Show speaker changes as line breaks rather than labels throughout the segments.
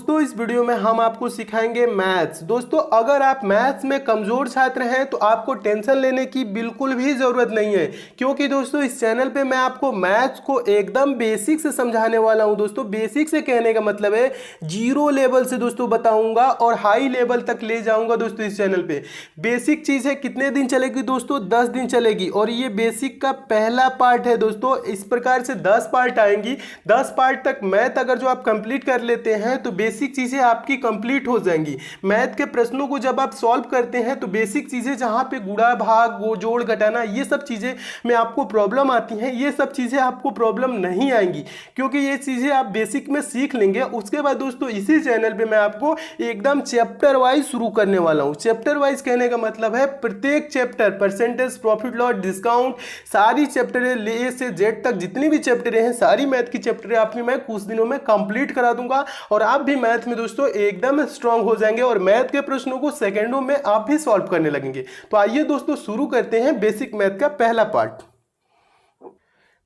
दोस्तों इस वीडियो में हम आपको सिखाएंगे मैथ्स। दोस्तों अगर आप मैथ्स में कमजोर छात्र हैं तो आपको टेंशन लेने की बिल्कुल भी जरूरत नहीं है, क्योंकि दोस्तों इस चैनल पे मैं आपको मैथ्स को एकदम बेसिक से समझाने वाला हूं। दोस्तों बेसिक से कहने का मतलब है जीरो लेवल से दोस्तों बताऊंगा और हाई लेवल तक ले जाऊंगा। दोस्तों इस चैनल पे बेसिक चीज है, कितने दिन चलेगी दोस्तों? 10 दिन चलेगी और ये बेसिक का पहला पार्ट है। दोस्तों इस प्रकार से 10 पार्ट आएंगी। 10 पार्ट तक मैथ अगर जो आप कंप्लीट कर लेते हैं तो बेसिक चीजें आपकी कंप्लीट हो जाएंगी। मैथ के प्रश्नों को जब आप सॉल्व करते हैं तो बेसिक चीजें जहां पे गुणा भाग जोड़ घटाना ये सब चीजें में आपको प्रॉब्लम आती हैं, ये सब चीजें आपको प्रॉब्लम नहीं आएंगी, क्योंकि ये चीजें आप बेसिक में सीख लेंगे। उसके बाद दोस्तों इसी चैनल पे मैं आपको एकदम चैप्टर वाइज शुरू करने वाला हूं। चैप्टर वाइज कहने का मतलब है प्रत्येक chapter percentage, profit loss, discount, सारी चैप्टर ए से जेड तक जितनी भी चैप्टर हैं सारी मैथ की चैप्टर आपकी मैं कुछ दिनों में कंप्लीट करा दूंगा और आप भी मैथ में दोस्तों एकदम स्ट्रांग हो जाएंगे और मैथ के प्रश्नों को सेकंडों में आप भी सॉल्व करने लगेंगे। तो आइए दोस्तों शुरू करते हैं बेसिक मैथ का पहला पार्ट।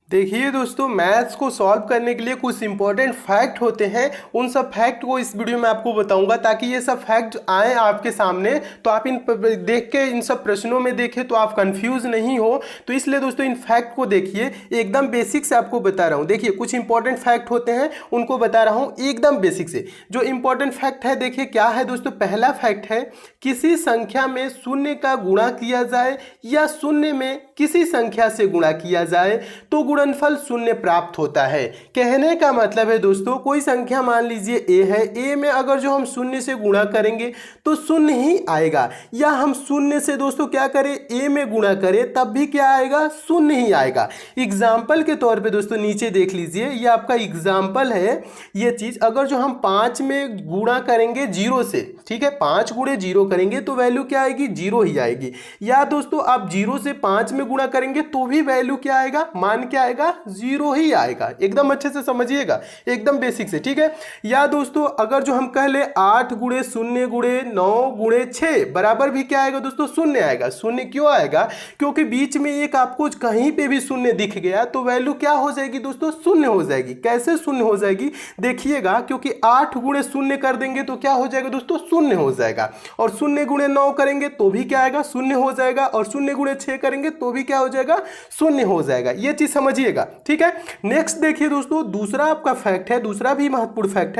देखिए दोस्तों मैथ्स को सॉल्व करने के लिए कुछ इंपॉर्टेंट फैक्ट होते हैं, उन सब फैक्ट को इस वीडियो में आपको बताऊंगा ताकि ये सब फैक्ट आए आपके सामने तो आप इन देख के इन सब प्रश्नों में देखें तो आप कंफ्यूज नहीं हो। तो इसलिए दोस्तों इन फैक्ट को देखिए, एकदम बेसिक से आपको बता रहा हूँ। देखिए कुछ इंपॉर्टेंट फैक्ट होते हैं उनको बता रहा हूँ एकदम बेसिक से। जो इंपॉर्टेंट फैक्ट है देखिए क्या है दोस्तों। पहला फैक्ट है किसी संख्या में शून्य का गुणा किया जाए या शून्य में किसी संख्या से गुणा किया जाए तो गुणनफल शून्य प्राप्त होता है। कहने का मतलब है दोस्तों कोई संख्या मान लीजिए ए है, ए में अगर जो हम शून्य से गुणा करेंगे तो शून्य ही आएगा, या हम शून्य से दोस्तों क्या करें ए में गुणा करें तब भी क्या आएगा? शून्य ही आएगा। एग्जाम्पल के तौर पे दोस्तों नीचे देख लीजिए, ये आपका एग्जाम्पल है। ये चीज अगर जो हम 5 में गुणा करेंगे 0 से, ठीक है, 5 गुणे 0 करेंगे तो वैल्यू क्या आएगी? 0 ही आएगी। या दोस्तों आप 0 से 5 में गुणा करेंगे तो भी वैल्यू क्या आएगा? मान क्या आएगा? 0 ही आएगा। एकदम अच्छे से समझिएगा, एकदम बेसिक से, ठीक है। या दोस्तों अगर जो हम कह ले 8 गुणे 0 गुणे 9 गुणे 6 बराबर भी क्या आएगा दोस्तों? शून्य आएगा। शून्य क्यों आएगा? क्योंकि बीच में एक आपको कहीं पे भी शून्य दिख गया तो वैल्यू क्या हो जाएगी दोस्तों? शून्य हो जाएगी। कैसे शून्य हो जाएगी देखिएगा, क्योंकि 8 गुणे 0 कर देंगे तो क्या हो जाएगा दोस्तों? शून्य हो जाएगा। और 0 गुणे 9 करेंगे तो भी क्या आएगा? शून्य हो जाएगा। और 0 गुणे 6 करेंगे तो भी क्या हो जाएगा? शून्य हो जाएगा। ये चीज समझिएगा, ठीक है। नेक्स्ट देखिए दोस्तों दूसरा आपका फैक्ट है, दूसरा भी महत्वपूर्ण फैक्ट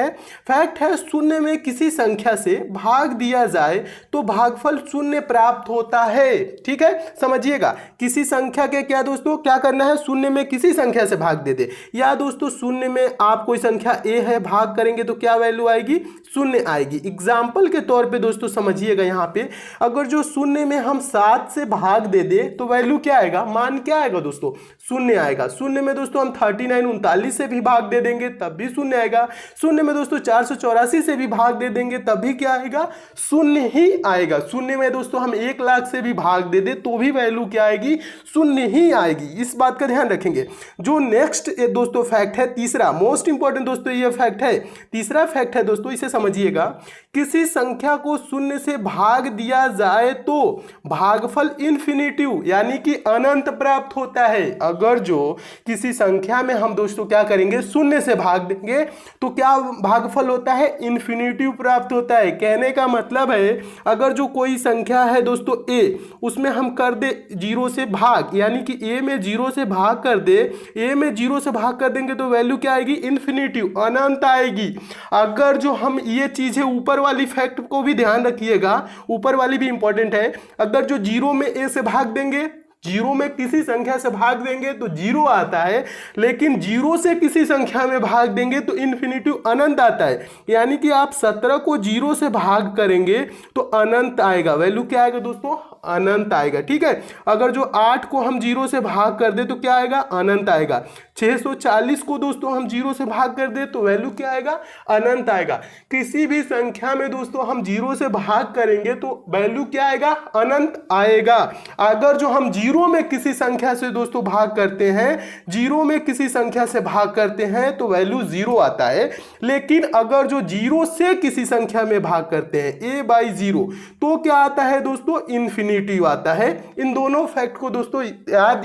है शून्य में किसी संख्या से भाग दिया जाए तो भागफल शून्य प्राप्त होता है। ठीक है, समझिएगा। किसी संख्या के क्या दोस्तों क्या करना है? शून्य में किसी संख्या से भाग दे दे। या दोस्तों शून्य में आप कोई संख्या ए है, भाग करेंगे तो क्या वैल्यू आएगी? शून्य आएगी। एग्जाम्पल के तौर पे दोस्तों समझिएगा, यहाँ पे अगर जो शून्य में हम 7 से भाग दे दे तो वैल्यू क्या आएगा? मान क्या आएगा दोस्तों? शून्य आएगा। शून्य में दोस्तों हम 39 से भी भाग दे देंगे तब भी शून्य आएगा। शून्य में दोस्तों 484 से भी भाग दे देंगे तब भी क्या आएगा? शून्य ही आएगा। शून्य में दोस्तों हम 1 लाख से भी भाग दे दे तो भी वैल्यू क्या आएगी? शून्य ही आएगी। इस बात का ध्यान रखेंगे। जो नेक्स्ट दोस्तों फैक्ट है तीसरा, मोस्ट इंपॉर्टेंट दोस्तों ये फैक्ट है, तीसरा फैक्ट है दोस्तों, इसे समझिएगा। किसी संख्या को शून्य से भाग दिया जाए तो भागफल इन्फिनिटिव यानी कि अनंत प्राप्त होता है। अगर जो किसी संख्या में हम दोस्तों क्या करेंगे? शून्य से भाग देंगे तो क्या भागफल होता है? इन्फिनिटिव प्राप्त होता है। कहने का मतलब है अगर जो कोई संख्या है दोस्तों ए, उसमें हम कर दे 0 से भाग, यानी कि ए में 0 से भाग कर दे, ए में 0 से भाग कर देंगे तो वैल्यू क्या आएगी? इन्फिनिटिव, अनंत आएगी। अगर जो हम ये चीजें ऊपर वाली फैक्ट को भी ध्यान रखिएगा, ऊपर वाली भी इंपॉर्टेंट है। अगर जो 0 में ए से भाग देंगे, 0 में किसी संख्या से भाग देंगे तो 0 आता है, लेकिन 0 से किसी संख्या में भाग देंगे तो इन्फिनिटिव अनंत आता है। यानी कि आप 17 को 0 से भाग करेंगे तो अनंत आएगा। वैल्यू क्या आएगा दोस्तों? अनंत आएगा। ठीक है, अगर जो 8 को हम 0 से भाग कर दे तो क्या आएगा? अनंत आएगा। 640 को दोस्तों हम 0 से भाग कर दे तो वैल्यू क्या आएगा? अनंत आएगा। किसी भी संख्या में दोस्तों हम 0 से भाग करेंगे तो वैल्यू क्या आएगा? अनंत आएगा। अगर जो हम 0 जीरो में किसी संख्या से दोस्तों भाग करते हैं, जीरो में किसी संख्या से भाग करते हैं तो वैल्यू जीरो आता है। लेकिन अगर जो जीरो से किसी संख्या में भाग करते हैं a बाई जीरो तो क्या आता है दोस्तों, इन्फिनिटिव आता है। इन दोनों फैक्ट को दोस्तों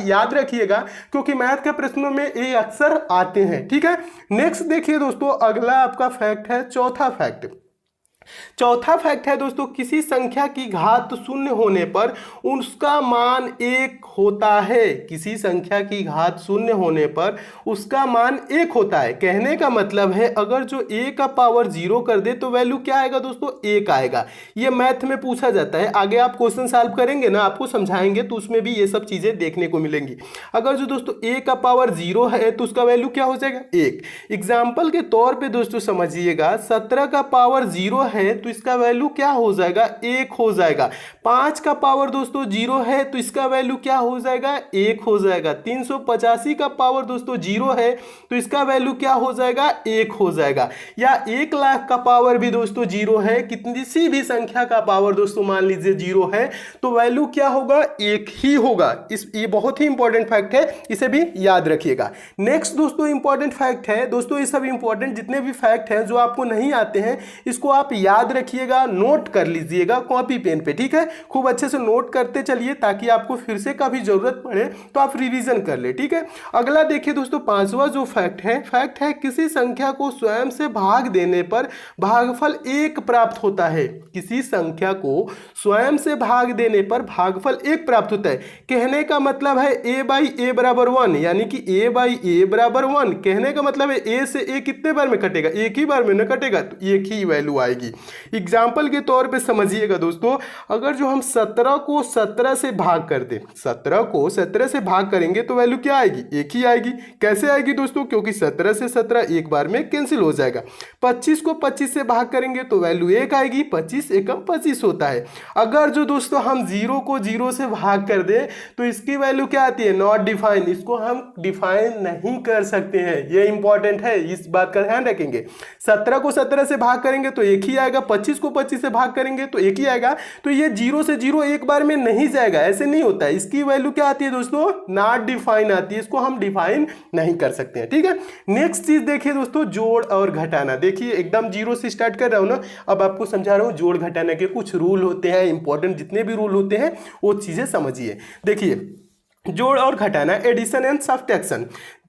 याद रखिएगा क्योंकि मैथ के प्रश्नों में ये अक्सर आते हैं, ठीक है। नेक्स्ट देखिए दोस्तों, अगला आपका फैक्ट है चौथा फैक्ट। चौथा फैक्ट है दोस्तों, किसी संख्या की घात शून्य होने पर उसका मान एक होता है। किसी संख्या की घात शून्य होने पर उसका मान एक होता है। कहने का मतलब है अगर जो a का पावर जीरो कर दे तो वैल्यू क्या आएगा दोस्तों, एक आएगा। ये मैथ में पूछा जाता है, आगे आप क्वेश्चन सॉल्व करेंगे ना, आपको समझाएंगे तो उसमें भी ये सब चीजें देखने को मिलेंगी। अगर जो दोस्तों a का पावर जीरो है तो उसका वैल्यू क्या हो जाएगा, एक। एग्जाम्पल के तौर पर दोस्तों समझिएगा, 17 का पावर जीरो है तो इसका वैल्यू क्या हो जाएगा, एक हो जाएगा। 5 का पावर दोस्तों जीरो है तो इसका वैल्यू क्या हो जाएगा, एक हो जाएगा। 385 का पावर दोस्तों जीरो है तो इसका वैल्यू क्या हो जाएगा, एक हो जाएगा। या 1 लाख का पावर भी दोस्तों जीरो है, किसी भी संख्या का पावर दोस्तों मान लीजिए जीरो है तो वैल्यू क्या होगा, एक ही होगा। ये बहुत ही इंपॉर्टेंट फैक्ट है, इसे भी याद रखिएगा। नेक्स्ट दोस्तों इंपॉर्टेंट फैक्ट है दोस्तों, ये सब इंपॉर्टेंट जितने भी फैक्ट हैं जो आपको नहीं आते हैं इसको आप याद रखिएगा, नोट कर लीजिएगा कॉपी पेन पे, ठीक है। खूब अच्छे से नोट करते चलिए ताकि आपको फिर से कभी जरूरत पड़े तो आप रिवीजन कर ले, ठीक है। अगला देखिए दोस्तों, पांचवा जो फैक्ट है किसी संख्या को स्वयं से भाग देने पर भागफल एक प्राप्त होता है। किसी संख्या को स्वयं से भाग देने पर भागफल एक प्राप्त होता है। कहने का मतलब है a बाई ए बराबर 1, यानी कि a बाई ए बराबर 1। कहने का मतलब है a से a कितने बार में कटेगा, एक ही बार में न कटेगा तो एक ही वैल्यू आएगी। एग्जाम्पल के तौर पे समझिएगा दोस्तों, अगर जो हम 17 को 17 से भाग कर दें, 17 को 17 से भाग करेंगे तो वैल्यू क्या आएगी, एक ही आएगी। कैसे आएगी दोस्तों, क्योंकि 17 से 17 एक बार में कैंसिल हो जाएगा। 25 को 25 से भाग करेंगे तो वैल्यू एक आएगी, 25 एकम 25 होता है। अगर जो दोस्तों हम 0 को 0 से भाग कर दें तो इसकी वैल्यू क्या आती है, नॉट डिफाइन। इसको हम डिफाइन नहीं कर सकते हैं, ये इंपॉर्टेंट है, इस बात का ध्यान रखेंगे। 17 को 17 से भाग करेंगे तो एक ही आएगा, 25 को 25 से भाग करेंगे तो एक ही आएगा। तो ये 0 से 0 एक बार में नहीं जाएगा, ऐसे नहीं होता है। इसकी वैल्यू क्या आती है दोस्तों, नॉट डिफाइन आती है, इसको हम डिफाइन नहीं कर सकते हैं, ठीक है। नेक्स्ट चीज देखिए दोस्तों, जोड़ और घटाना। देखिए एकदम 0 से स्टार्ट कर रहा हूं ना, अब आपको समझा रहा हूं जोड़ घटाना के कुछ रूल होते हैं, इंपॉर्टेंट जितने भी रूल होते हैं वो चीजें समझिए। देखिए जोड़ और घटाना, एडिशन एंड सब्ट्रैक्शन।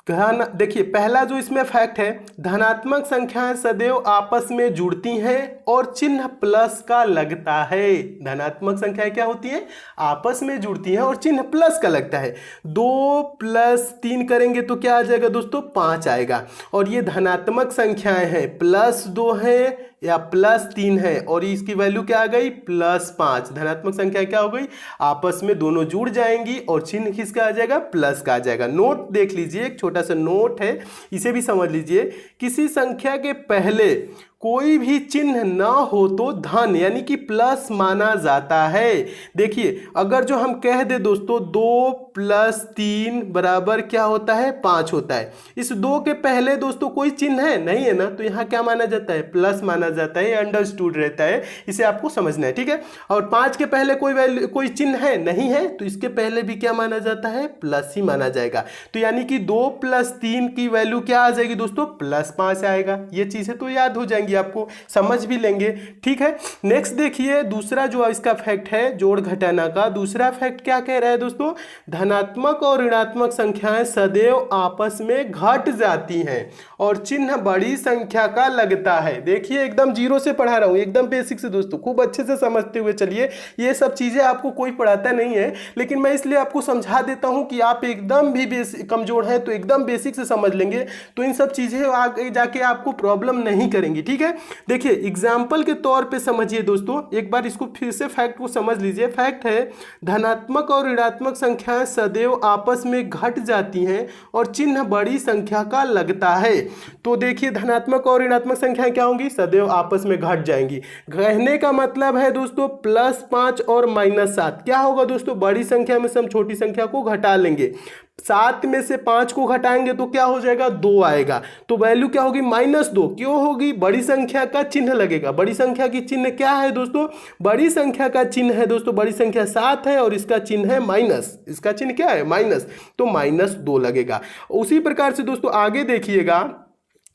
देखिए पहला जो इसमें फैक्ट है, धनात्मक संख्याएं सदैव आपस में जुड़ती हैं और चिन्ह प्लस का लगता है। धनात्मक संख्याएं क्या होती हैं, आपस में जुड़ती हैं और चिन्ह प्लस का लगता है। 2 + 3 करेंगे तो क्या आ जाएगा दोस्तों, 5 आएगा। और ये धनात्मक संख्याएं हैं, +2 है या +3 है और इसकी वैल्यू क्या आ गई, +5। धनात्मक संख्या क्या हो गई, आपस में दोनों जुड़ जाएंगी और चिन्ह किसका आ जाएगा, प्लस का आ जाएगा। नोट देख लीजिए, एक छोटा सा नोट है, इसे भी समझ लीजिए। किसी संख्या के पहले कोई भी चिन्ह ना हो तो धन यानी कि प्लस माना जाता है। देखिए अगर जो हम कह दे दोस्तों 2 + 3 बराबर क्या होता है, 5 होता है। इस 2 के पहले दोस्तों कोई चिन्ह है नहीं है ना, तो यहाँ क्या माना जाता है, प्लस माना जाता है, अंडरस्टूड रहता है, इसे आपको समझना है, ठीक है। और 5 के पहले कोई चिन्ह है नहीं है तो इसके पहले भी क्या माना जाता है, प्लस ही माना जाएगा। तो यानी कि 2 + 3 की वैल्यू क्या आ जाएगी दोस्तों, +5 आएगा। ये चीजें तो याद हो जाएंगी, आपको समझ भी लेंगे, ठीक है। नेक्स्ट देखिए दूसरा जो इसका फैक्ट है जोड़ घटाना का, दूसरा फैक्ट क्या कह रहा है दोस्तों, धनात्मक और ऋणात्मक संख्याएं सदैव आपस में घट जाती हैं और चिन्ह बड़ी संख्या का लगता है। देखिए एकदम 0 से पढ़ा रहा हूं, एकदम बेसिक से दोस्तों, खूब अच्छे से समझते हुए चलिए। ये सब चीजें आपको कोई पढ़ाता नहीं है, लेकिन मैं इसलिए आपको समझा देता हूं कि आप एकदम भी कमजोर हैं तो एकदम बेसिक से समझ लेंगे तो इन सब चीजें आगे जाके आपको प्रॉब्लम नहीं करेंगी, ठीक है। देखिए एग्जाम्पल के तौर पे समझिए दोस्तों, एक बार इसको फिर से फैक्ट को समझ लीजिए। फैक्ट है धनात्मक और ऋणात्मक संख्याएं सदैव आपस में घट जाती हैं और चिन्ह बड़ी संख्या का लगता है। तो देखिए धनात्मक और ऋणात्मक संख्याएं क्या होंगी, सदैव आपस में घट जाएंगी। कहने का मतलब है दोस्तों +5 और -7 क्या होगा दोस्तों, बड़ी संख्या में से हम छोटी संख्या को घटा लेंगे। 7 में से 5 को घटाएंगे तो क्या हो जाएगा, 2 आएगा। तो वैल्यू क्या होगी, -2। क्यों होगी, बड़ी संख्या का चिन्ह लगेगा। बड़ी संख्या की चिन्ह क्या है दोस्तों, बड़ी संख्या का चिन्ह है दोस्तों, बड़ी संख्या 7 है और इसका चिन्ह है माइनस। इसका चिन्ह क्या है, माइनस, तो -2 लगेगा। उसी प्रकार से दोस्तों आगे देखिएगा,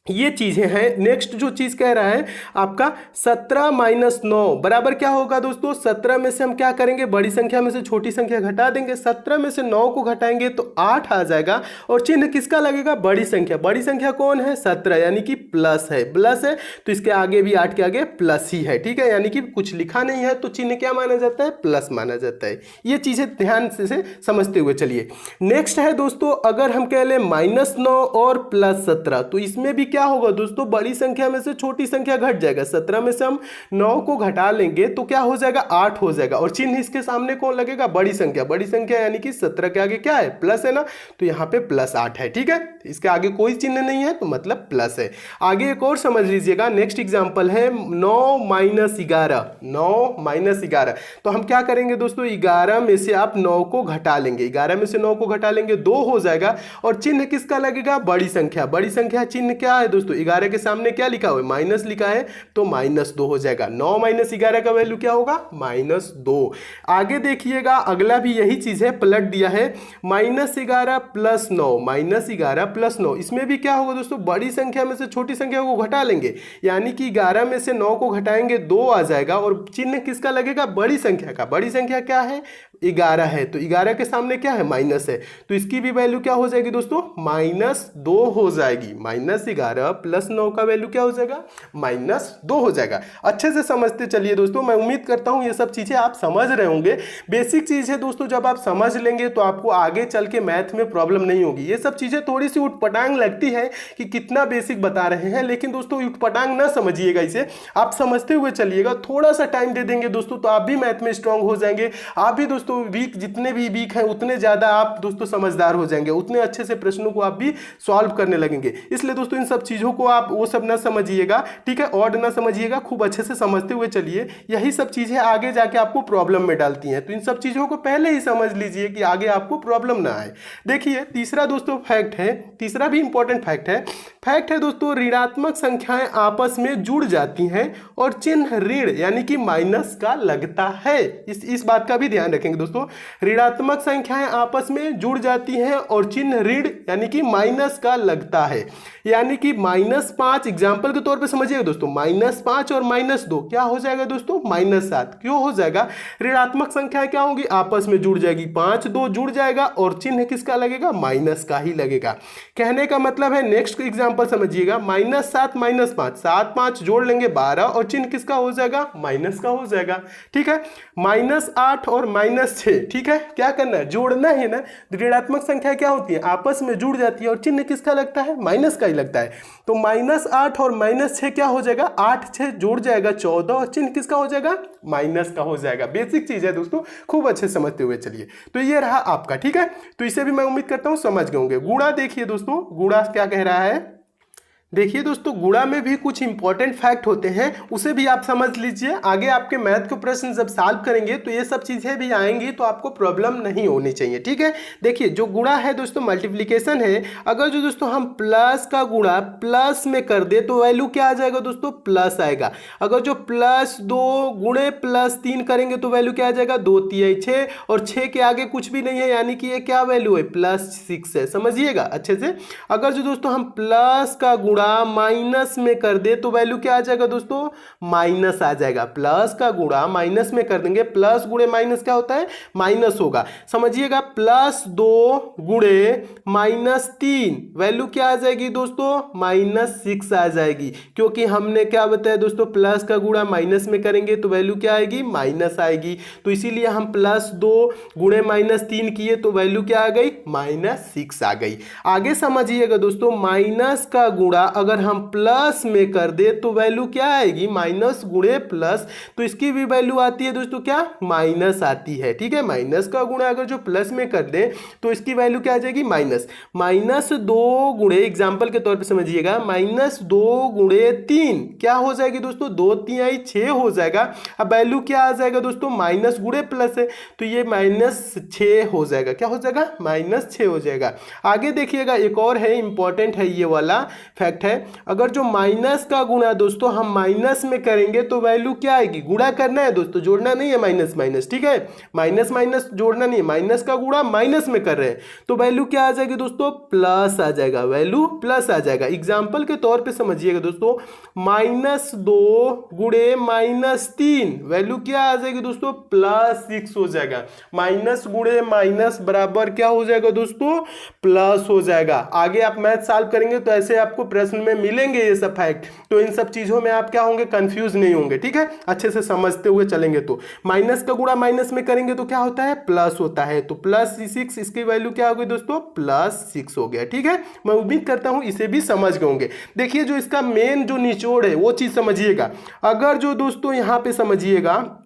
ये चीजें हैं। नेक्स्ट जो चीज कह रहा है आपका 17 - 9 बराबर क्या होगा दोस्तों, 17 में से हम क्या करेंगे, बड़ी संख्या में से छोटी संख्या घटा देंगे। 17 में से 9 को घटाएंगे तो 8 आ जाएगा और चिन्ह किसका लगेगा, बड़ी संख्या। बड़ी संख्या कौन है, 17, यानी कि प्लस है। प्लस है तो इसके आगे भी 8 के आगे प्लस ही है, ठीक है, यानी कि कुछ लिखा नहीं है तो चिन्ह क्या माना जाता है, प्लस माना जाता है। ये चीजें ध्यान से समझते हुए चलिए। नेक्स्ट है दोस्तों, अगर हम कह लें -9 और +17 तो इसमें भी क्या होगा दोस्तों, बड़ी संख्या में से छोटी संख्या घट जाएगा। 17 में से हम 9 को घटा लेंगे तो क्या हो जाएगा, 8 हो जाएगा और चिन्ह इसके सामने कौन लगेगा, बड़ी संख्या। बड़ी संख्या यानी कि 17 के आगे क्या है, प्लस है ना, तो यहाँ पे +8 है, ठीक है। इसके आगे कोई चिन्ह नहीं है तो मतलब प्लस है। आगे एक और समझ लीजिएगा, नेक्स्ट एग्जांपल है 9 - 11। 9 - 11 तो हम क्या करेंगे दोस्तों, 11 में से आप 9 को घटा लेंगे। 11 में से 9 को घटा लेंगे 2 हो जाएगा और चिन्ह किसका लगेगा, बड़ी संख्या। बड़ी संख्या चिन्ह क्या है दोस्तों, 11 के सामने क्या लिखा हुआ है, माइनस लिखा है तो -2 हो जाएगा। 9 - 11 का वैल्यू क्या होगा, -2। आगे देखिएगा, अगला भी यही चीज है, पलट दिया है -11 + 9। -11 + 9 इसमें भी क्या होगा दोस्तों, बड़ी संख्या में से छोटी संख्या को घटा लेंगे, यानी कि 11 में से 9 को घटाएंगे 2 आ जाएगा और चिन्ह किसका लगेगा, बड़ी संख्या का। बड़ी संख्या क्या है, 11 है तो 11 के सामने क्या है, माइनस है, तो इसकी भी वैल्यू क्या हो जाएगी दोस्तों, -2 हो जाएगी। -11 + 9 का वैल्यू क्या हो जाएगा, -2 हो जाएगा। अच्छे से समझते चलिए दोस्तों, मैं उम्मीद करता हूं ये सब चीजें आप समझ रहे होंगे। बेसिक चीज है दोस्तों, जब आप समझ लेंगे तो आपको आगे चल के मैथ में प्रॉब्लम नहीं होगी। ये सब चीजें थोड़ी सी उटपटांग लगती है कि कितना बेसिक बता रहे हैं, लेकिन दोस्तों उटपटांग ना समझिएगा, इसे आप समझते हुए चलिएगा। थोड़ा सा टाइम दे देंगे दोस्तों तो आप भी मैथ में स्ट्रांग हो जाएंगे। आप भी दोस्तों वीक, जितने भी वीक हैं उतने ज्यादा आप दोस्तों समझदार हो जाएंगे, उतने अच्छे से प्रश्नों को आप भी सॉल्व करने लगेंगे। इसलिए दोस्तों इन सब चीजों को आप वो सब ना समझिएगा, ठीक है, ऑड ना समझिएगा, खूब अच्छे से समझते हुए चलिए। यही सब चीजें आगे जाके आपको प्रॉब्लम में डालती हैं, तो इन सब चीजों को पहले ही समझ लीजिए कि आगे आपको प्रॉब्लम ना आए। देखिए तीसरा दोस्तों फैक्ट है, तीसरा भी इंपॉर्टेंट फैक्ट है दोस्तों, ऋणात्मक संख्याएं आपस में जुड़ जाती हैं और चिन्ह ऋण यानी कि माइनस का लगता है। इस बात का भी ध्यान रखेंगे दोस्तों, ऋणात्मक संख्याएं आपस में जुड़ जाती हैं और चिन्ह ऋण यानी कि माइनस का लगता है। यानी कि -5 एग्जाम्पल के तौर पे समझिएगा दोस्तों, -5 और -2 क्या हो जाएगा दोस्तों, -7। क्यों हो जाएगा, ऋणात्मक संख्या क्या होगी, आपस में जुड़ जाएगी, 5 2 जुड़ जाएगा और चिन्ह किसका लगेगा, माइनस का ही लगेगा। कहने का मतलब है, नेक्स्ट एग्जाम्पल समझिएगा, -7 - 5, 7 5 जोड़ लेंगे 12 और चिन्ह किसका हो जाएगा, माइनस का हो जाएगा, ठीक है। -8 और -6, ठीक है, क्या करना है, जोड़ना है ना। ऋणात्मक संख्या क्या होती है, आपस में जुड़ जाती है और चिन्ह किसका लगता है, माइनस का ही लगता है। तो -8 और -6 क्या हो जाएगा, 8 6 जोड़ जाएगा 14 और चिन्ह किसका हो जाएगा, माइनस का हो जाएगा। बेसिक चीज है दोस्तों, खूब अच्छे समझते हुए चलिए। तो ये रहा आपका, ठीक है, तो इसे भी मैं उम्मीद करता हूं समझ गए होंगे। गुणा देखिए दोस्तों, गुणा क्या कह रहा है, देखिए दोस्तों गुणा में भी कुछ इंपॉर्टेंट फैक्ट होते हैं, उसे भी आप समझ लीजिए। आगे आपके मैथ के प्रश्न जब सॉल्व करेंगे तो ये सब चीजें भी आएंगी, तो आपको प्रॉब्लम नहीं होनी चाहिए, ठीक है। देखिए जो गुणा है दोस्तों, मल्टीप्लिकेशन है, अगर जो दोस्तों हम प्लस का गुणा प्लस में कर दे तो वैल्यू क्या आ जाएगा दोस्तों, प्लस आएगा। अगर जो +2 गुणे +3 करेंगे तो वैल्यू क्या आ जाएगा, 2 3 6 और 6 के आगे कुछ भी नहीं है, यानी कि ये क्या वैल्यू है, +6 है, समझिएगा अच्छे से। अगर जो दोस्तों हम प्लस का गुणा माइनस में कर दे तो वैल्यू क्या आ जाएगा दोस्तों, माइनस आ जाएगा। प्लस का गुणा माइनस में कर देंगे, प्लस गुणे माइनस क्या होता है, माइनस होगा, समझिएगा। +2 गुणे -3 वैल्यू क्या आ जाएगी दोस्तों, -6 आ जाएगी, क्योंकि हमने क्या बताया दोस्तों, प्लस का गुणा माइनस में करेंगे तो वैल्यू क्या आएगी, माइनस आएगी। तो इसीलिए हम +2 गुणे -3 किए तो वैल्यू क्या आ गई, -6 आ गई। आगे समझिएगा दोस्तों, माइनस का गुणा अगर हम प्लस में कर दे तो वैल्यू क्या आएगी, माइनस गुणे प्लस, तो इसकी भी वैल्यू आती है दोस्तों क्या, माइनस आती है। ठीक है, माइनस का गुणा अगर जो प्लस में कर दे तो इसकी वैल्यू क्या आ जाएगी, माइनस। माइनस 2 गुणे, एग्जाम्पल के तौर पे समझिएगा, माइनस 2 गुणे 3 क्या हो जाएगी दोस्तों, 2 3 6 हो जाएगा। अब वैल्यू क्या आ जाएगा दोस्तों, माइनस गुणे प्लस है तो ये -6 हो जाएगा। क्या हो जाएगा, -6 हो जाएगा। आगे देखिएगा, एक और है, इंपॉर्टेंट है ये वाला फैक्ट है। अगर जो माइनस का गुणा दोस्तों हम माइनस में करेंगे तो वैल्यू क्या आएगी, गुणा करना है दोस्तों, जोड़ना नहीं है माइनस माइनस। ठीक है, माइनस माइनस जोड़ना नहीं है, माइनस का गुणा माइनस में कर रहे हैं तो वैल्यू क्या आ जाएगी दोस्तों, प्लस आ जाएगा, वैल्यू प्लस आ जाएगा। एग्जाम्पल के तौर पे समझिएगा दोस्तों, -2 गुणे -3 वैल्यू क्या आ जाएगी दोस्तों, +6 हो जाएगा। माइनस गुणे माइनस बराबर क्या हो जाएगा दोस्तों, प्लस हो जाएगा। आगे आप मैथ सॉल्व करेंगे तो ऐसे आपको प्रश्न में मिलेंगे ये सब फैक्ट, तो इन सब चीजों में आप क्या होंगे, कंफ्यूज नहीं होंगे। ठीक है, अच्छे से समझते हुए चलेंगे। तो माइनस का गुणा माइनस में करेंगे तो क्या होता है, प्लस होता है, तो +6, इसकी वैल्यू क्या हो गई दोस्तों, +6 हो गया। ठीक है, मैं उम्मीद करता हूं इसे भी समझ गए होंगे। देखिए, जो इसका मेन जो निचोड़ है वो चीज समझिएगा। अगर जो दोस्तों यहां पे समझिएगा,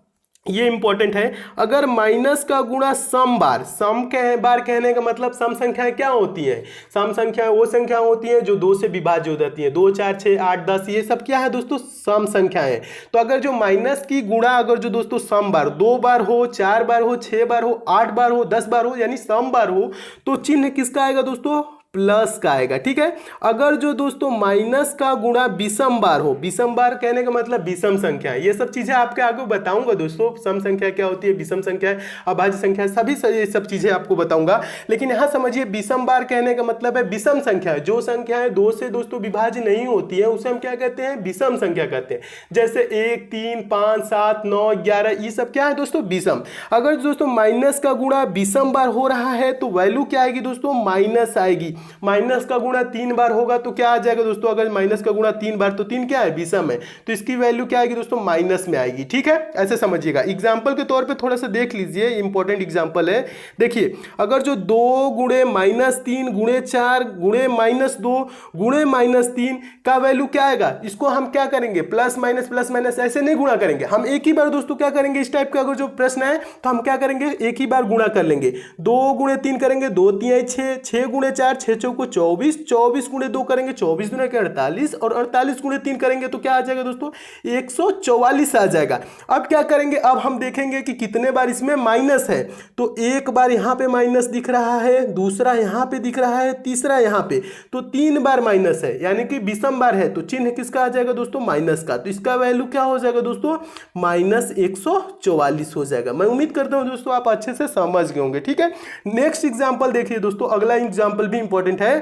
ये इंपॉर्टेंट है, अगर माइनस का गुणा सम बार, सम के बार कहने का मतलब सम संख्याएं क्या होती हैं, सम संख्याएं वो संख्या होती हैं जो 2 से विभाज्य हो जाती हैं। 2 4 6 8 10 ये सब क्या है दोस्तों, सम संख्याएं। तो अगर जो माइनस की गुणा अगर जो दोस्तों सम बार 2 बार हो, 4 बार हो, 6 बार हो, 8 बार हो, 10 बार हो, यानी सम बार हो, तो चिन्ह किसका आएगा दोस्तों, प्लस का आएगा। ठीक है, अगर जो दोस्तों माइनस का गुणा विषम बार हो, विषम बार कहने का मतलब विषम संख्या, ये सब चीजें आपके आगे बताऊंगा दोस्तों, सम संख्या क्या होती है, विषम संख्या, अभाज्य संख्या, सभी ये सब चीजें आपको बताऊंगा। लेकिन यहां समझिए, विषम बार कहने का मतलब है विषम संख्या, जो संख्याएं 2 से दोस्तों विभाज्य नहीं होती है उसे हम क्या कहते हैं, विषम संख्या कहते हैं। जैसे 1 3 5 7 9 11 ये सब क्या है दोस्तों, विषम। अगर दोस्तों माइनस का गुणा विषम बार हो रहा है तो वैल्यू क्या आएगी दोस्तों, माइनस आएगी। माइनस का गुणा 3 बार होगा तो क्या आ जाएगा दोस्तों, अगर माइनस का गुणा 3 बार, तो 3 क्या है, विषम है, तो इसकी वैल्यू क्या आएगी दोस्तों, माइनस में आएगी। ठीक है, ऐसे समझिएगा। एग्जांपल के तौर पे थोड़ा सा देख लीजिए, इंपॉर्टेंट एग्जांपल है। देखिए, अगर जो 2 गुणे -3 गुणे 4 गुणे -2 गुणे -3 का वैल्यू क्या आएगा, इसको हम क्या करेंगे, प्लस माइनस ऐसे नहीं गुणा करेंगे, हम एक ही बार दोस्तों क्या करेंगे, इस टाइप का अगर जो प्रश्न है तो हम क्या करेंगे, एक ही बार गुणा कर लेंगे। 2 गुणे 3 करेंगे, 2 3 6, 6 गुणे 4 6 चौको 24, 24 गुणे 2 करेंगे, 24 दूना के 48, और 48 गुणे 3 करेंगे तो क्या आ जाएगा दोस्तों, 144 आ जाएगा। अब क्या करेंगे, अब हम देखेंगे कि कितने बार इसमें माइनस है, तो एक बार यहां पे माइनस दिख रहा है, दूसरा यहां पे दिख रहा है, तीसरा यहां पे, तो 3 बार माइनस है, यानी कि विषम बार है, तो चिन्ह किसका आ जाएगा दोस्तों, माइनस का। तो इसका वैल्यू क्या हो जाएगा दोस्तों, -144 हो जाएगा। मैं उम्मीद करता हूं दोस्तों आप अच्छे से समझ गए होंगे। ठीक है, नेक्स्ट एग्जांपल देखिए दोस्तों, अगला एग्जांपल भी इंपॉर्टेंट है।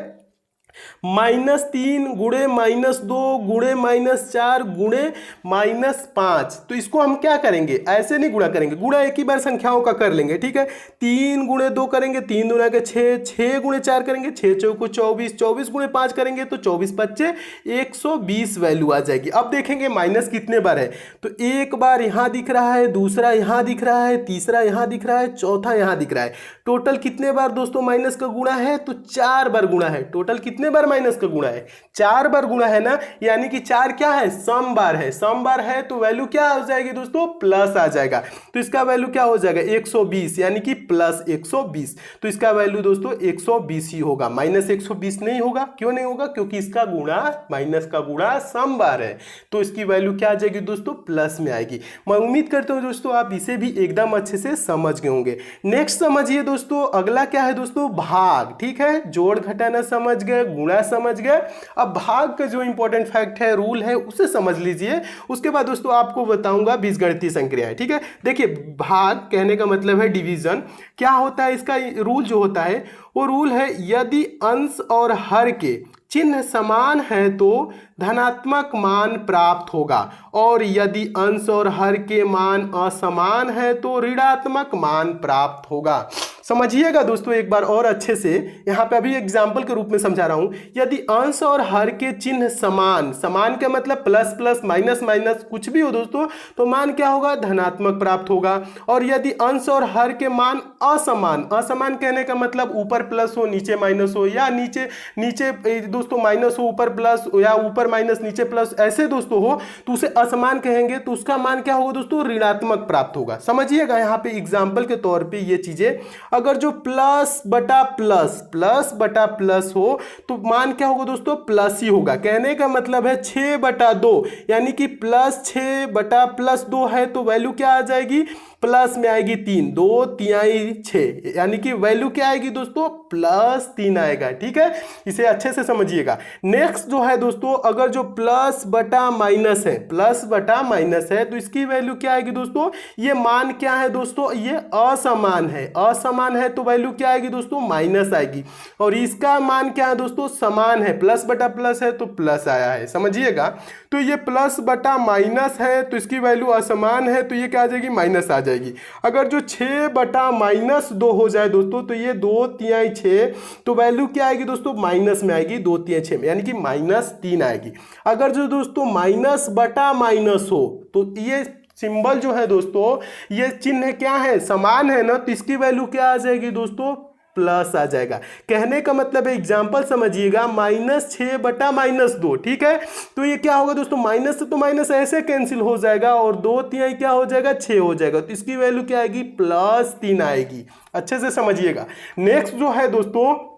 -3 गुणे -2 गुणे -4 गुणे -5, तो इसको हम क्या करेंगे, ऐसे नहीं गुणा करेंगे, गुणा एक ही बार संख्याओं का कर लेंगे। ठीक है, 3 गुणे 2 करेंगे, 3 दूना के 6, 6 गुणे 4 करेंगे, 6 चौको 24, 24 गुणे 5 करेंगे तो 24 5 120 वैल्यू आ जाएगी। अब देखेंगे माइनस कितने बार है, तो एक बार यहां दिख रहा है, दूसरा यहां दिख रहा है, तीसरा यहां दिख रहा है, चौथा यहां दिख रहा है। टोटल कितने बार दोस्तों माइनस का गुणा है, तो 4 बार गुणा है। टोटल कितने बार माइनस का गुणा है, 4 बार गुणा है ना, यानी कि 4 क्या है, सम बार है। सम बार है तो वैल्यू क्या हो जाएगी दोस्तों, प्लस आ जाएगा। तो इसका वैल्यू क्या हो जाएगा, 120, यानी कि +120, तो इसका वैल्यू दोस्तों 120 ही होगा, -120 नहीं होगा। क्यों नहीं होगा, क्योंकि इसका गुणा, माइनस का गुणा सम बार है, तो इसकी वैल्यू क्या आ जाएगी दोस्तों, प्लस में आएगी। मैं उम्मीद करता हूं दोस्तों आप इसे भी एकदम अच्छे से समझ गए होंगे। नेक्स्ट समझिए दोस्तों, अगला क्या है दोस्तों, भाग। ठीक है, जोड़ घटाना समझ गए, गुणा समझ गए। अब भाग का जो इंपॉर्टेंट फैक्ट है, रूल है, उसे समझ लीजिए। उसके बाद दोस्तों आपको बताऊंगा बीजगणितीय संक्रियाएं। ठीक है, देखिए, भाग कहने का मतलब है डिवीजन। क्या होता है इसका रूल, जो होता है वो रूल है, यदि अंश और हर के चिन्ह समान है तो धनात्मक मान प्राप्त होगा, और यदि अंश और हर के मान असमान है तो ऋणात्मक मान प्राप्त होगा। समझिएगा दोस्तों एक बार और अच्छे से, यहाँ पे अभी एग्जाम्पल के रूप में समझा रहा हूं। यदि अंश और हर के चिन्ह समान, समान का मतलब प्लस प्लस माइनस माइनस कुछ भी हो दोस्तों, तो मान क्या होगा, धनात्मक प्राप्त होगा। और यदि अंश और हर के मान असमान, असमान कहने का मतलब ऊपर प्लस हो नीचे माइनस हो, या नीचे नीचे दोस्तों माइनस हो ऊपर प्लस, या ऊपर माइनस नीचे प्लस, ऐसे दोस्तों हो तो उसे असमान कहेंगे। तो उसका मान क्या होगा दोस्तों, ऋणात्मक प्राप्त होगा। समझिएगा यहाँ पे एग्जाम्पल के तौर पे ये चीजें, अगर जो प्लस बटा प्लस, प्लस बटा प्लस हो तो मान क्या होगा दोस्तों, प्लस ही होगा। कहने का मतलब है 6/2, यानी कि प्लस 6/+2 है तो वैल्यू क्या आ जाएगी, प्लस में आएगी 3, 2 तिहाई 6, यानी कि वैल्यू क्या आएगी दोस्तों, +3 आएगा। ठीक है, इसे अच्छे से समझिएगा। नेक्स्ट जो है दोस्तों, अगर जो प्लस बटा माइनस है, प्लस बटा माइनस है तो इसकी वैल्यू क्या आएगी दोस्तों, ये मान क्या है दोस्तों, ये असमान है। असमान है तो वैल्यू क्या आएगी दोस्तों, माइनस आएगी। और इसका मान क्या है दोस्तों, समान है, प्लस बटा प्लस है तो प्लस आया है। समझिएगा, तो ये प्लस बटा माइनस है तो इसकी वैल्यू असमान है तो ये क्या आ जाएगी, माइनस आ जाएगी। अगर जो 6/-2 हो जाए दोस्तों तो ये 2 तिहाई 6, तो वैल्यू क्या आएगी दोस्तों, माइनस में आएगी 2 तिहाई 6 में, यानी कि -3 आएगी। अगर जो दोस्तों माइनस बटा माइनस हो तो ये सिंबल जो है दोस्तों, ये चिन्ह क्या है, समान है ना, तो इसकी वैल्यू क्या आ जाएगी दोस्तों, प्लस आ जाएगा। कहने का मतलब है, एग्जाम्पल समझिएगा, -6/-2। ठीक है, तो ये क्या होगा दोस्तों, माइनस से तो माइनस ऐसे कैंसिल हो जाएगा और 2 तिहाई क्या हो जाएगा, 6 हो जाएगा। तो इसकी वैल्यू क्या आएगी, +3 आएगी। अच्छे से समझिएगा। नेक्स्ट जो है दोस्तों,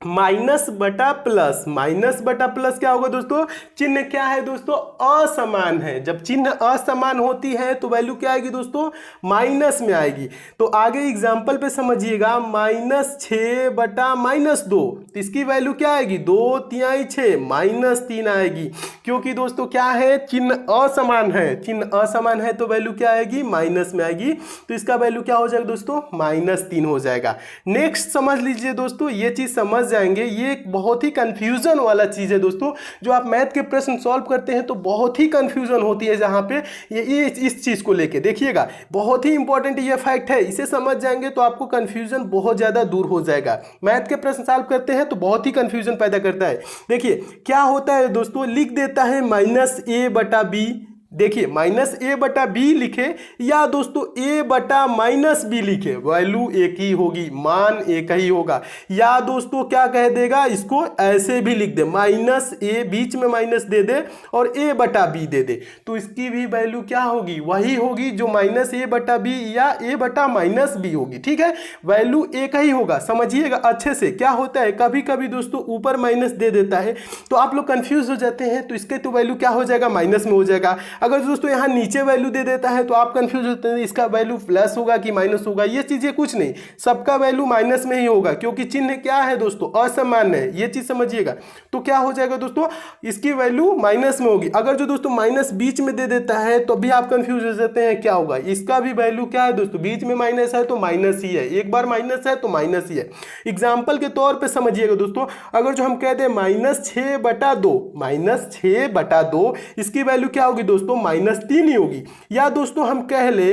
माइनस बटा प्लस, माइनस बटा प्लस क्या होगा दोस्तों, चिन्ह क्या है दोस्तों, असमान है। जब चिन्ह असमान होती है तो वैल्यू क्या आएगी दोस्तों, माइनस में आएगी। तो आगे एग्जांपल पे समझिएगा, -6/-2, तो इसकी वैल्यू क्या आएगी, 2 तिहाई 6, -3 आएगी। क्योंकि दोस्तों क्या है, चिन्ह असमान है, चिन्ह असमान है तो वैल्यू क्या आएगी, माइनस में आएगी। तो इसका वैल्यू क्या हो जाएगा दोस्तों, -3 हो जाएगा। नेक्स्ट समझ लीजिए दोस्तों, ये चीज समझ जाएंगे, ये एक बहुत ही कंफ्यूजन वाला चीज है दोस्तों। जो आप मैथ के प्रश्न सॉल्व करते हैं तो बहुत ही कंफ्यूजन होती है जहां पे ये इस चीज को लेके, देखिएगा बहुत ही इंपॉर्टेंट ये फैक्ट है। इसे समझ जाएंगे तो आपको कंफ्यूजन बहुत ज्यादा दूर हो जाएगा। मैथ के प्रश्न सॉल्व करते हैं तो बहुत ही कंफ्यूजन पैदा करता है। देखिए क्या होता है दोस्तों, लिख देता है -a/b, देखिए -a/b लिखे या दोस्तों a/-b लिखे, वैल्यू एक ही होगी, मान एक ही होगा। या दोस्तों क्या कह देगा, इसको ऐसे भी लिख दे, -a, बीच में माइनस दे दे और a/b दे दे, तो इसकी भी वैल्यू क्या होगी, वही होगी जो -a/b या a/-b होगी। ठीक है, वैल्यू एक ही होगा। समझिएगा अच्छे से। क्या होता है, कभी कभी दोस्तों ऊपर माइनस दे देता है तो आप लोग कंफ्यूज हो जाते हैं, तो इसके तो वैल्यू क्या हो जाएगा, माइनस में हो जाएगा। अगर दोस्तों यहाँ नीचे वैल्यू दे देता है तो आप कंफ्यूज होते हैं, इसका वैल्यू प्लस होगा कि माइनस होगा। ये चीजें कुछ नहीं, सबका वैल्यू माइनस में ही होगा, क्योंकि चिन्ह क्या है दोस्तों, असमान है। ये चीज समझिएगा। तो क्या हो जाएगा दोस्तों, इसकी वैल्यू माइनस में होगी। अगर जो दोस्तों माइनस बीच में दे देता है तो भी आप कंफ्यूज हो जाते हैं, क्या होगा, इसका भी वैल्यू क्या है दोस्तों, बीच में माइनस है तो माइनस ही है, एक बार माइनस है तो माइनस ही है। एग्जाम्पल के तौर पर समझिएगा दोस्तों, अगर जो हम कह दें -6/2, -6/2, इसकी वैल्यू क्या होगी दोस्तों, -3 ही होगी। या दोस्तों हम कह ले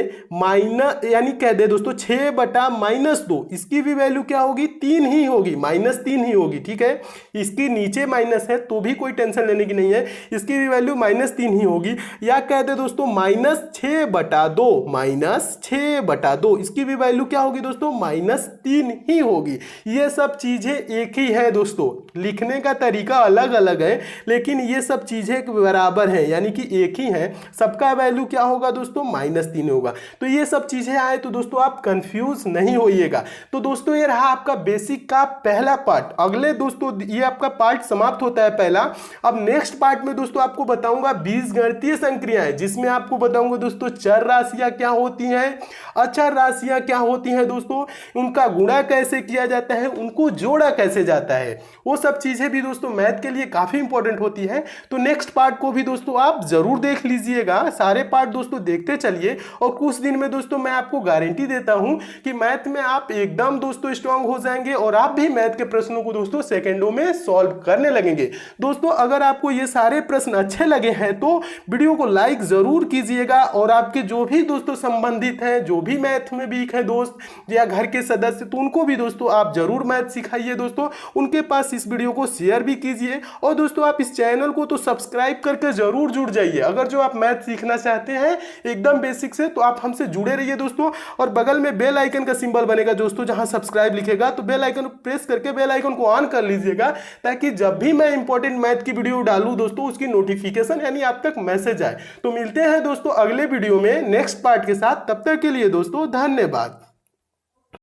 यानी कह दे दोस्तों 6/-2, इसकी भी वैल्यू क्या होगी, 3 ही होगी, -3 ही होगी। ठीक है, इसकी नीचे माइनस है तो भी कोई टेंशन लेने की नहीं है, इसकी भी वैल्यू -3 ही होगी। या कह दे दोस्तों -6/2, -6/2, इसकी भी वैल्यू क्या होगी दोस्तों, -3 ही होगी। ये सब चीजें एक ही है दोस्तों, लिखने का तरीका अलग अलग है लेकिन ये सब चीजें बराबर है, यानी कि एक ही है। सबका वैल्यू क्या होगा दोस्तों, -3 होगा। तो ये सब चीजें आए तो दोस्तों आप कंफ्यूज नहीं होइएगा। तो दोस्तों ये रहा आपका बेसिक का पहला पार्ट। अगले दोस्तों ये आपका पार्ट समाप्त होता है पहला। अब नेक्स्ट पार्ट में दोस्तों आपको बताऊंगा बीजगणितीय संक्रियाएं, जिसमें आपको बताऊंगा दोस्तों चर राशियां क्या होती हैं, अचर राशियां क्या होती हैं दोस्तों, उनका गुणा कैसे किया जाता है, उनको जोड़ा कैसे जाता है, वो सब चीजें भी दोस्तों मैथ के लिए काफी इंपॉर्टेंट होती है। तो नेक्स्ट पार्ट को भी दोस्तों आप जरूर देख लीजिए। कीजिएगा, सारे पार्ट दोस्तों देखते चलिए और कुछ दिन में दोस्तों मैं आपको गारंटी देता हूं कि मैथ में आप एकदम दोस्तों स्ट्रांग हो जाएंगे और आप भी मैथ के प्रश्नों को दोस्तों सेकंडों में सॉल्व करने लगेंगे। दोस्तों अगर आपको ये सारे प्रश्न अच्छे लगे हैं तो वीडियो को लाइक जरूर कीजिएगा और आपके जो भी दोस्तों संबंधित हैं, जो भी मैथ में वीक है दोस्त या घर के सदस्य, तो उनको भी दोस्तों आप जरूर मैथ सिखाइए दोस्तों, उनके पास इस वीडियो को शेयर भी कीजिए। और दोस्तों आप इस चैनल को तो सब्सक्राइब करके जरूर जुड़ जाइए। अगर जो आप मैथ सीखना चाहते हैं एकदम बेसिक से तो आप हमसे जुड़े रहिए दोस्तों। और बगल में बेल आइकन का सिंबल बनेगा दोस्तों, जहां सब्सक्राइब लिखेगा तो बेल आइकन प्रेस करके बेल आइकन को ऑन कर लीजिएगा, ताकि जब भी मैं इंपॉर्टेंट मैथ की वीडियो डालूं दोस्तों उसकी नोटिफिकेशन यानी आप तक मैसेज आए। तो मिलते हैं दोस्तों अगले वीडियो में नेक्स्ट पार्ट के साथ, तब तक के लिए दोस्तों धन्यवाद।